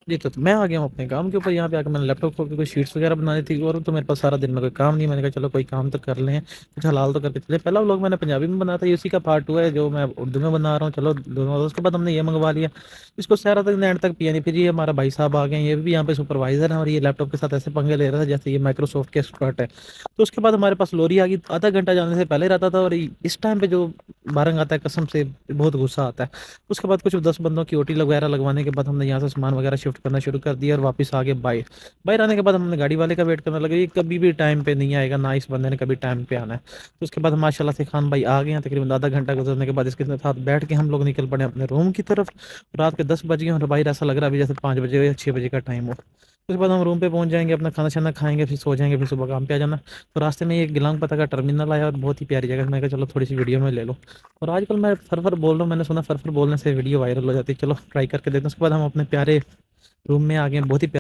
जी, तो मैं आ गया हूँ अपने काम के ऊपर। यहाँ पे आके मैंने लैपटॉप खोल के कोई शीट्स वगैरह बनानी थी, और तो मेरे पास सारा दिन में कोई काम नहीं। मैंने कहा चलो कोई काम तो कर लें, कुछ हलाल तो करके चले। पहला व्लॉग मैंने पंजाबी में बनाया था, ये उसी का पार्ट 2 है जो मैं उर्दू में बना रहा हूँ। चलो दोनों, उसके बाद हमने ये मंगवा लिया। इसको सारा तक एंड तक पिया नहीं। फिर ये हमारा भाई साहब आ गए, ये भी यहाँ पे सुपरवाइजर है, और ये लैपटॉप के साथ ऐसे पंगे ले रहा था जैसे ये माइक्रोसॉफ्ट के एक्सपर्ट है। तो उसके बाद हमारे पास लोरी आ गई, आधा घंटा जाने से पहले रहता था, और इस टाइम पे जो बारंग आता है कसम से बहुत गुस्सा आता है। उसके बाद कुछ 10 बंदों की ओटी वगैरह लगवाने के बाद हमने यहाँ से सामान वगैरह शिफ्ट करना शुरू कर दिया, और वापस आ गए बाहर। बाहर आने के बाद हमने गाड़ी वाले का वेट करने लगे, ये कभी भी टाइम पे नहीं आएगा ना, इस बंदे ने कभी टाइम पे आना है। तो उसके बाद माशाल्लाह से खान भाई आ गए हैं। तकरीबन आधा घंटा गुजरने के बाद इसके साथ बैठ के हम लोग निकल पड़े अपने रूम की तरफ। रात के 10 बज गए, और बाहर ऐसा लग रहा है अभी जैसे 5 बजे या 6 बजे का टाइम हो। उसके बाद हम रूम पे पहुंच जाएंगे, अपना खाना शाना खाएंगे, फिर सो जाएंगे, फिर सुबह काम पे आ जाना। तो रास्ते में ये गिलांग पता का टर्मिनल आया, और बहुत ही प्यारी जगह। मैं कहा चलो थोड़ी सी वीडियो में ले लो। और आजकल मैं फर बोल रहा हूँ, मैंने सुना फर बोलने से वीडियो वायरल हो जाती है। चलो ट्राई करके देखते हैं। उसके बाद हम अपने प्यारे रूम में आ गए, बहुत ही